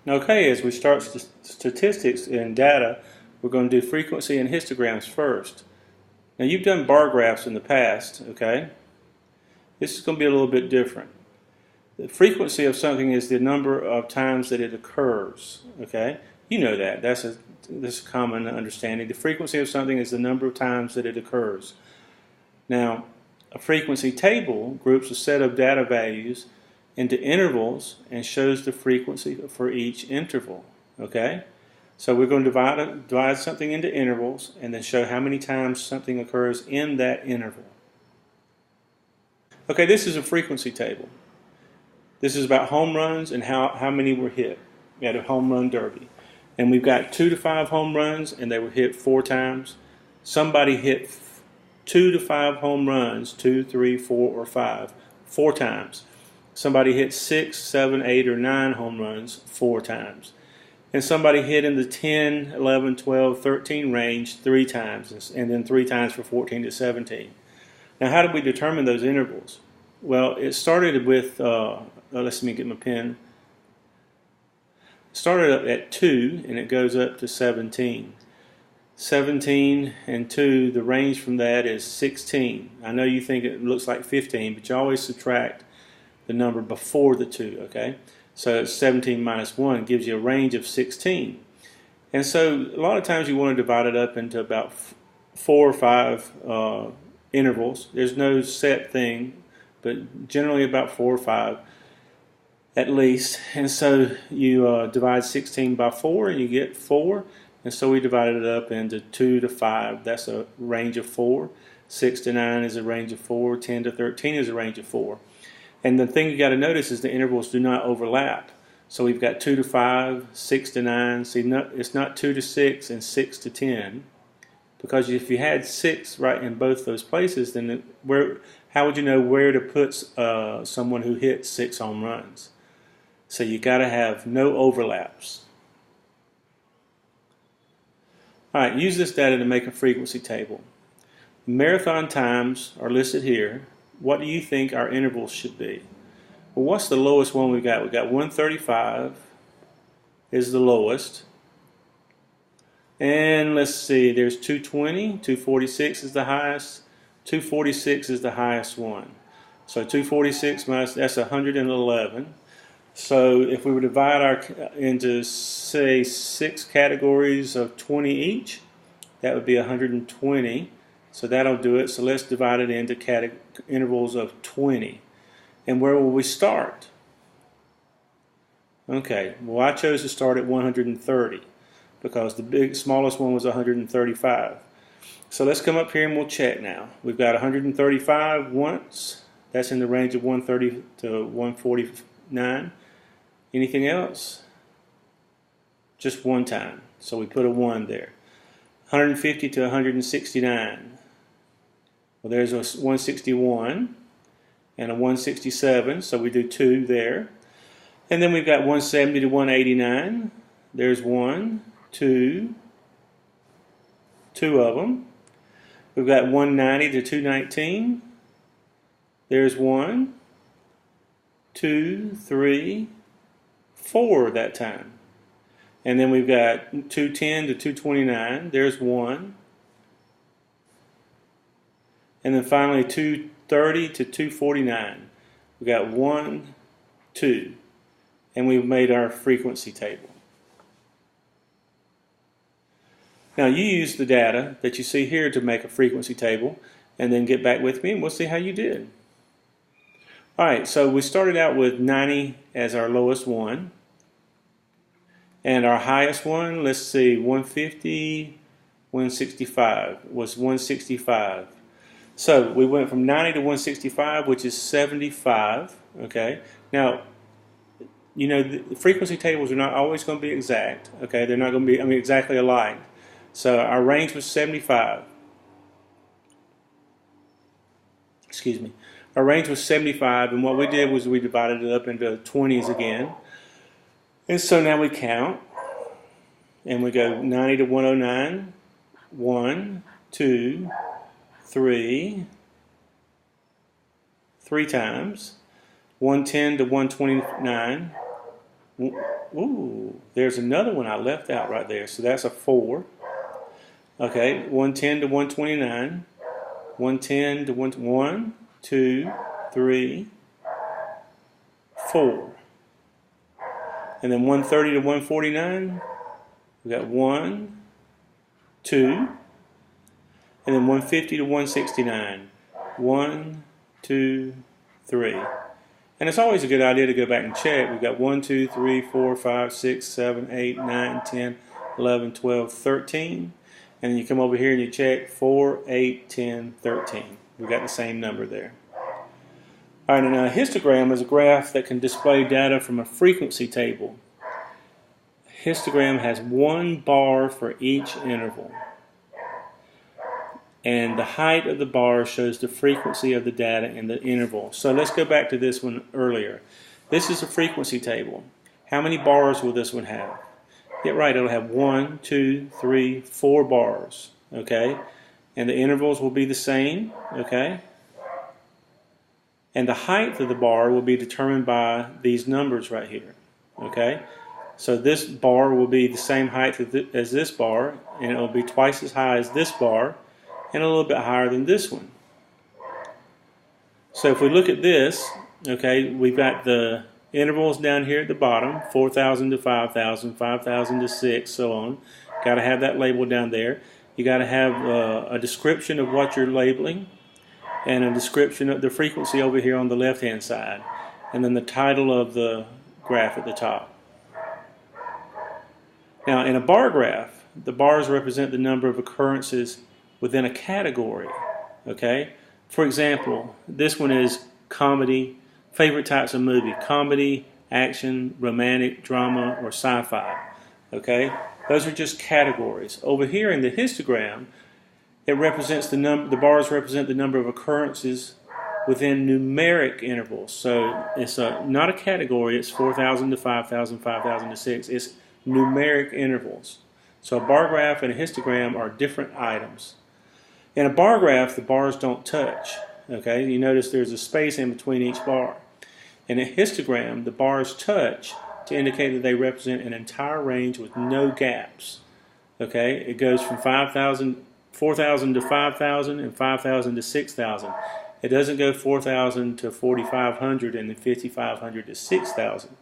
Okay, as we start statistics and data, we're going to do frequency and histograms first. Now you've done bar graphs in the past, okay? This is going to be a little bit different. The frequency of something is the number of times that it occurs, okay? You know that. That's a common understanding. The frequency of something is the number of times that it occurs. Now, a frequency table groups a set of data values into intervals and shows the frequency for each interval, okay? So we're going to divide something into intervals and then show how many times something occurs in that interval. Okay, this is a frequency table. This is about home runs and how many were hit at a home run derby. And we've got 2 to 5 home runs and they were hit 4 times. Somebody hit 2 to 5 home runs, 2, 3, 4, or 5, 4 times. Somebody hit 6, 7, 8, or 9 home runs 4 times. And somebody hit in the 10, 11, 12, 13 range 3 times, and then 3 times for 14 to 17. Now, how did we determine those intervals? Well, it started with, let me get my pen. It started up at 2, and it goes up to 17. 17 and 2, the range from that is 16. I know you think it looks like 15, but you always subtract the number before the 2, okay? So 17 minus 1 gives you a range of 16. And so a lot of times you want to divide it up into about 4 or 5 intervals. There's no set thing, but generally about 4 or 5 at least. And so you divide 16 by 4 and you get 4. And so we divided it up into 2 to 5. That's a range of 4. 6 to 9 is a range of 4. 10 to 13 is a range of 4. And the thing you got to notice is the intervals do not overlap. So we've got 2 to 5, 6 to 9. See, it's not 2 to 6 and 6 to 10. Because if you had 6 right in both those places, then how would you know where to put someone who hit 6 home runs? So you got to have no overlaps. All right, use this data to make a frequency table. Marathon times are listed here. What do you think our intervals should be? Well, what's the lowest one we got? We got 135 is the lowest. And let's see, there's 220, 246 is the highest. 246 is the highest one. So 246 minus, that's 111. So if we were to divide into, say, 6 categories of 20 each, that would be 120. So that'll do it. So let's divide it into intervals of 20. And where will we start? Okay, well, I chose to start at 130 because the smallest one was 135. So let's come up here and we'll check now. We've got 135 once. That's in the range of 130 to 149. Anything else? Just one time. So we put a 1 there. 150 to 169. Well, there's a 161 and a 167, so we do 2 there. And then we've got 170 to 189. There's 1, 2 of them. We've got 190 to 219. There's 1, 2, 3, 4 that time. And then we've got 210 to 229. There's 1. And then finally 230 to 249. We got 1, 2. And we've made our frequency table. Now you use the data that you see here to make a frequency table and then get back with me and we'll see how you did. Alright, so we started out with 90 as our lowest one. And our highest one, let's see, 150, 165 was 165. So we went from 90 to 165, which is 75. Okay. Now, you know, the frequency tables are not always going to be exact. Okay, they're not going to be, exactly alike. So our range was 75. Excuse me. Our range was 75, and what we did was we divided it up into 20s again. And so now we count, and we go 90 to 109, 1, 2, 3 times, 110 to 129, Ooh, there's another one I left out right there. So that's a 4. Okay, 110 to 129. 110 to 1, 2, 3, 4. And then 130 to 149, we got 1, 2, and then 150 to 169, 1, 2, 3. And it's always a good idea to go back and check. We've got 1, 2, 3, 4, 5, 6, 7, 8, 9, 10, 11, 12, 13. And then you come over here and you check 4, 8, 10, 13. We've got the same number there. All right, and a histogram is a graph that can display data from a frequency table. A histogram has 1 bar for each interval. And the height of the bar shows the frequency of the data in the interval. So let's go back to this one earlier. This is a frequency table. How many bars will this one have? Get right, it'll have 1, 2, 3, 4 bars. Okay? And the intervals will be the same. Okay? And the height of the bar will be determined by these numbers right here. Okay? So this bar will be the same height as this bar, and it will be twice as high as this bar, and a little bit higher than this one. So if we look at this, okay, we've got the intervals down here at the bottom, 4,000 to 5,000, 5,000 to 6, so on. Got to have that label down there. You got to have a description of what you're labeling, and a description of the frequency over here on the left-hand side, and then the title of the graph at the top. Now, in a bar graph, the bars represent the number of occurrences within a category. Okay? For example, this one is comedy, favorite types of movie, comedy, action, romantic, drama, or sci-fi. Okay? Those are just categories. Over here in the histogram, it represents the bars represent the number of occurrences within numeric intervals. So it's not a category, it's 4,000 to 5,000, 5,000 to 6. It's numeric intervals. So a bar graph and a histogram are different items. In a bar graph, the bars don't touch. Okay, you notice there's a space in between each bar. In a histogram, the bars touch to indicate that they represent an entire range with no gaps. Okay, it goes from 4,000 to 5,000 and 5,000 to 6,000. It doesn't go 4,000 to 4,500 and then 5,500 to 6,000.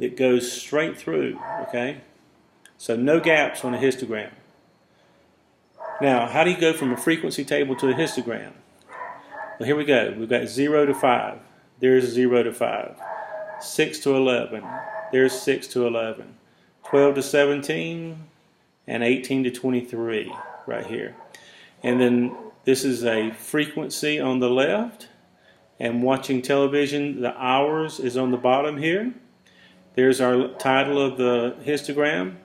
It goes straight through. Okay, so no gaps on a histogram. Now, how do you go from a frequency table to a histogram? Well, here we go. We've got 0 to 5. There's 0 to 5. 6 to 11. There's 6 to 11. 12 to 17. And 18 to 23 right here. And then this is a frequency on the left. And watching television, the hours is on the bottom here. There's our title of the histogram.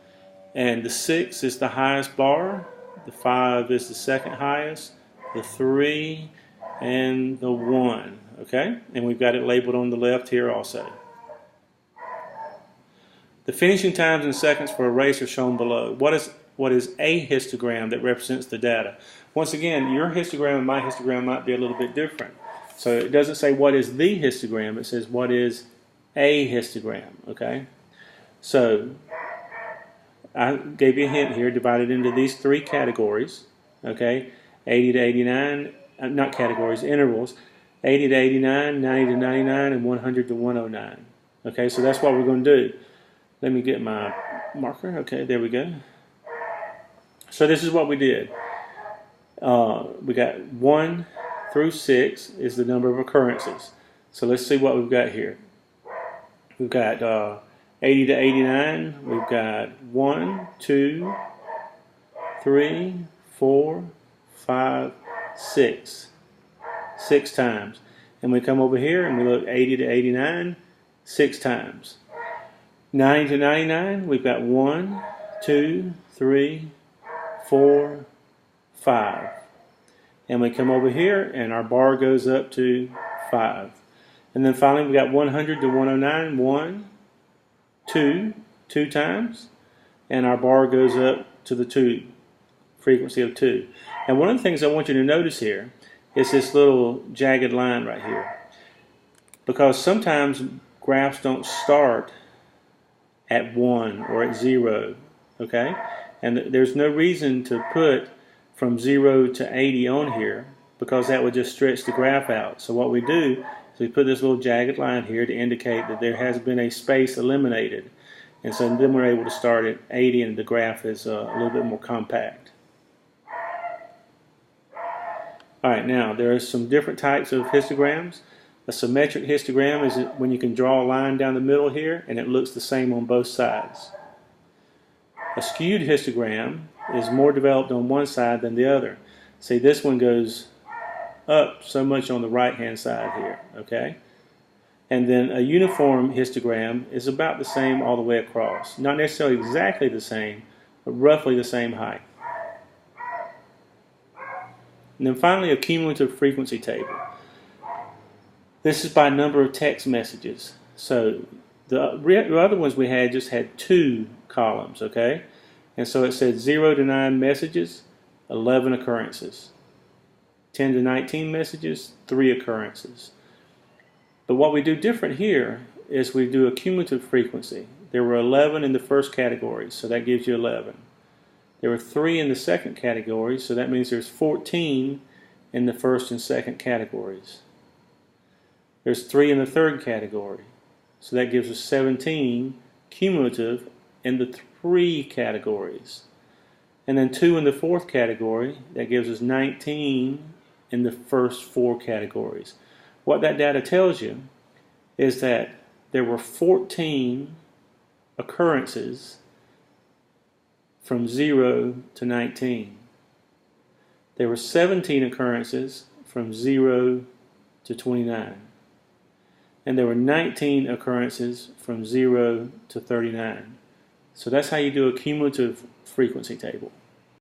And the 6 is the highest bar. The 5 is the second highest, the 3, and the 1. Okay? And we've got it labeled on the left here also. The finishing times in seconds for a race are shown below. What is a histogram that represents the data? Once again, your histogram and my histogram might be a little bit different. So it doesn't say what is the histogram, it says what is a histogram. Okay? So I gave you a hint here, divided into these 3 categories, okay? 80 to 89, not categories, intervals, 80 to 89, 90 to 99, and 100 to 109. Okay, so that's what we're going to do. Let me get my marker. Okay, there we go. So this is what we did. We got 1 through 6 is the number of occurrences. So let's see what we've got here. We've got 80 to 89, we've got 1, 2, 3, 4, 5, 6. 6 times. And we come over here and we look 80 to 89, 6 times. 90 to 99, we've got 1, 2, 3, 4, 5. And we come over here and our bar goes up to 5. And then finally we got 100 to 109, 1, 2 times, and our bar goes up to the 2, frequency of 2. And one of the things I want you to notice here is this little jagged line right here. Because sometimes graphs don't start at 1 or at 0, okay? And there's no reason to put from 0 to 80 on here because that would just stretch the graph out. So what we do is we put this little jagged line here to indicate that there has been a space eliminated. And so then we're able to start at 80 and the graph is a little bit more compact. Alright, now there are some different types of histograms. A symmetric histogram is when you can draw a line down the middle here and it looks the same on both sides. A skewed histogram is more developed on one side than the other. See, this one goes up so much on the right hand side here, okay? And then a uniform histogram is about the same all the way across. Not necessarily exactly the same, but roughly the same height. And then finally, a cumulative frequency table. This is by number of text messages. So the other ones we had just had 2 columns, okay? And so it said 0 to 9 messages, 11 occurrences. 10 to 19 messages, 3 occurrences. But what we do different here is we do a cumulative frequency. There were 11 in the first category, so that gives you 11. There were 3 in the second category, so that means there's 14 in the first and second categories. There's 3 in the third category, so that gives us 17 cumulative in the 3 categories. And then 2 in the fourth category, that gives us 19 in the first 4 categories. What that data tells you is that there were 14 occurrences from 0 to 19. There were 17 occurrences from 0 to 29. And there were 19 occurrences from 0 to 39. So that's how you do a cumulative frequency table.